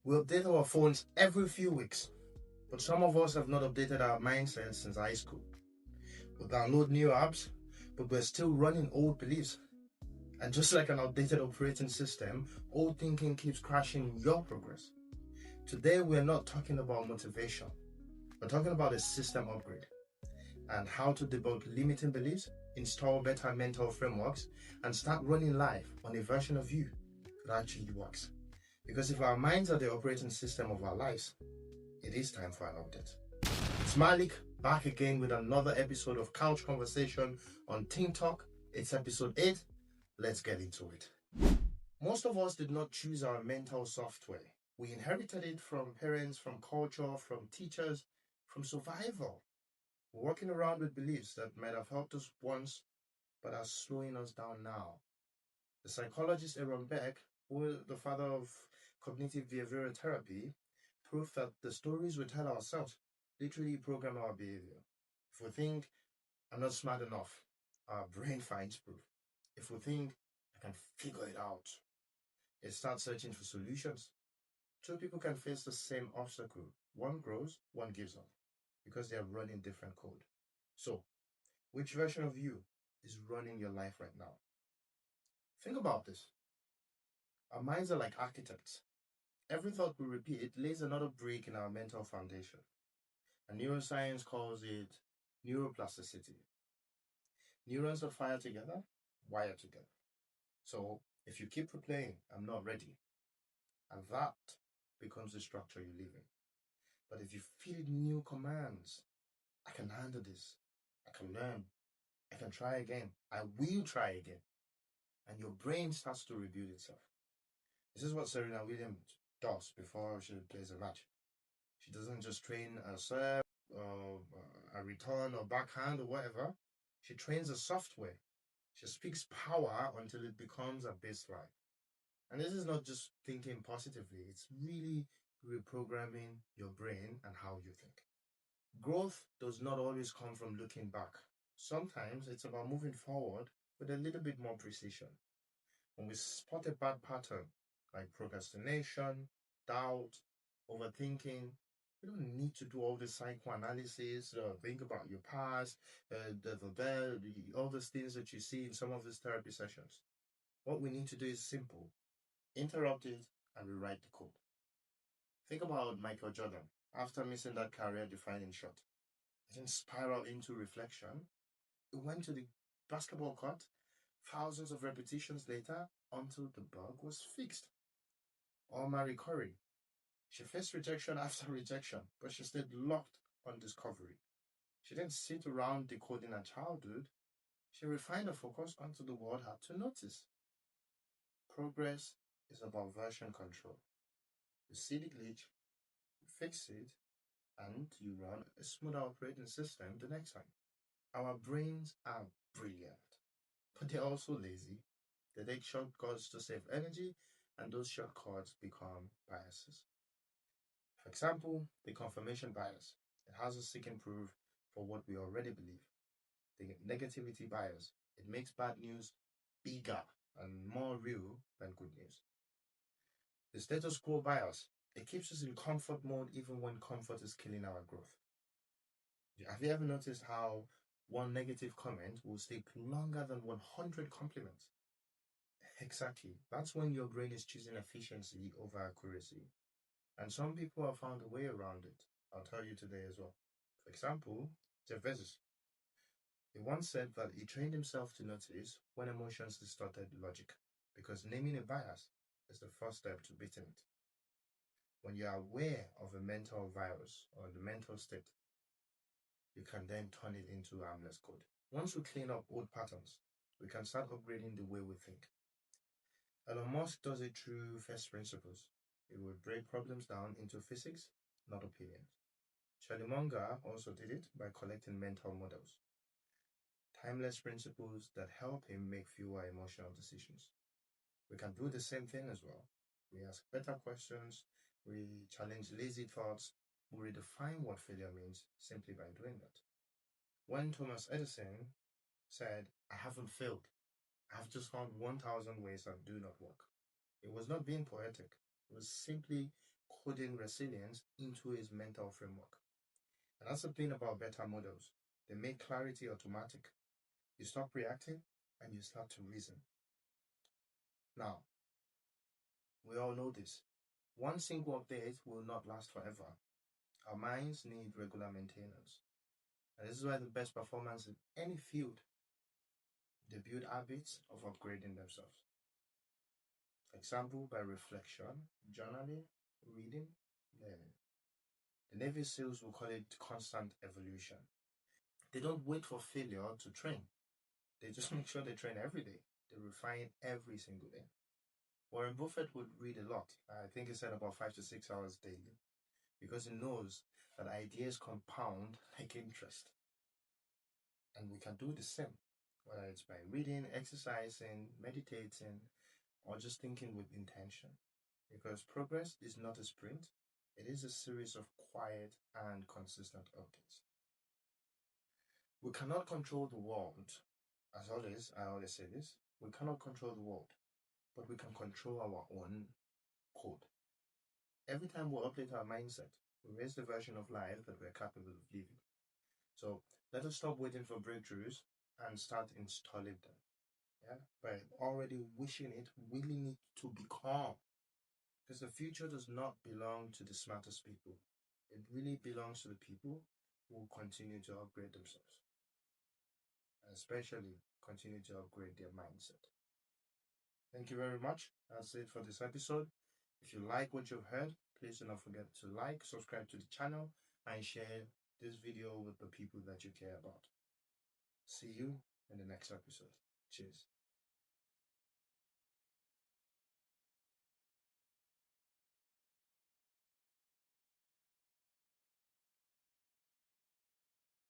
We update our phones every few weeks, but some of us have not updated our mindset since high school. We download new apps, but we're still running old beliefs. And just like an outdated operating system, old thinking keeps crashing your progress. Today, we're not talking about motivation. We're talking about a system upgrade and how to debug limiting beliefs, install better mental frameworks, and start running life on a version of you that actually works. Because if our minds are the operating system of our lives, it is time for an update. It's Malik, back again with another episode of Couch Conversation on ThinkTalk. It's episode 8. Let's get into it. Most of us did not choose our mental software. We inherited it from parents, from culture, from teachers, from survival. We're walking around with beliefs that might have helped us once, but are slowing us down now. The psychologist Aaron Beck, who is the father of cognitive behavioral therapy, proved that the stories we tell ourselves literally program our behavior. If we think, I'm not smart enough, our brain finds proof. If we think, I can figure it out, it starts searching for solutions. Two people can face the same obstacle. One grows, one gives up, because they are running different code. So, which version of you is running your life right now? Think about this. Our minds are like architects. Every thought we repeat lays another brick in our mental foundation. And neuroscience calls it neuroplasticity. Neurons that fire together, wire together. So if you keep replaying, I'm not ready, and that becomes the structure you live in. But if you feed new commands, I can handle this, I can learn, I can try again, I will try again, and your brain starts to rebuild itself. This is what Serena Williams does before she plays a match. She doesn't just train a serve, a return or backhand or whatever. She trains a software. She speaks power until it becomes a baseline. And this is not just thinking positively, it's really reprogramming your brain and how you think. Growth does not always come from looking back. Sometimes it's about moving forward with a little bit more precision. When we spot a bad pattern, like procrastination, doubt, overthinking, you don't need to do all the psychoanalysis, think about your past, all those things that you see in some of these therapy sessions. What we need to do is simple. Interrupt it and rewrite the code. Think about Michael Jordan. After missing that career-defining shot, he didn't spiral into reflection. He went to the basketball court thousands of repetitions later until the bug was fixed. Or Marie Curie. She faced rejection after rejection, but she stayed locked on discovery. She didn't sit around decoding her childhood. She refined her focus onto the world had to notice. Progress is about version control. You see the glitch, you fix it, and you run a smoother operating system the next time. Our brains are brilliant, but they're also lazy. They take shortcuts to save energy, and those shortcuts become biases. For example, the confirmation bias. It has us seeking proof for what we already believe. The negativity bias. It makes bad news bigger and more real than good news. The status quo bias. It keeps us in comfort mode even when comfort is killing our growth. Have you ever noticed how one negative comment will stick longer than 100 compliments? Exactly. That's when your brain is choosing efficiency over accuracy. And some people have found a way around it. I'll tell you today as well. For example, Jeff Bezos. He once said that he trained himself to notice when emotions distorted logic, because naming a bias is the first step to beating it. When you are aware of a mental virus or the mental state, you can then turn it into harmless code. Once we clean up old patterns, we can start upgrading the way we think. Elon Musk does it through first principles. He will break problems down into physics, not opinions. Charlie Munger also did it by collecting mental models. Timeless principles that help him make fewer emotional decisions. We can do the same thing as well. We ask better questions, we challenge lazy thoughts, we redefine what failure means simply by doing that. When Thomas Edison said, I haven't failed, I've just found 1,000 ways that do not work, it was not being poetic, it was simply coding resilience into his mental framework. And that's the thing about beta models. They make clarity automatic. You stop reacting and you start to reason. Now, we all know this. One single update will not last forever. Our minds need regular maintenance. And this is why the best performance in any field, they build habits of upgrading themselves. For example, by reflection, journaling, reading, learning. The Navy SEALs will call it constant evolution. They don't wait for failure to train. They just make sure they train every day. They refine every single day. Warren Buffett would read a lot. I think he said about 5 to 6 hours daily, because he knows that ideas compound like interest. And we can do the same, whether it's by reading, exercising, meditating, or just thinking with intention. Because progress is not a sprint, it is a series of quiet and consistent updates. We cannot control the world. As always, I always say this, we cannot control the world, but we can control our own code. Every time we update our mindset, we raise the version of life that we're capable of living. So let us stop waiting for breakthroughs and start installing them. Yeah, by already wishing it, willing it to become. Because the future does not belong to the smartest people. It really belongs to the people who continue to upgrade themselves. And especially continue to upgrade their mindset. Thank you very much. That's it for this episode. If you like what you've heard, please do not forget to like, subscribe to the channel, and share this video with the people that you care about. See you in the next episode. Cheers.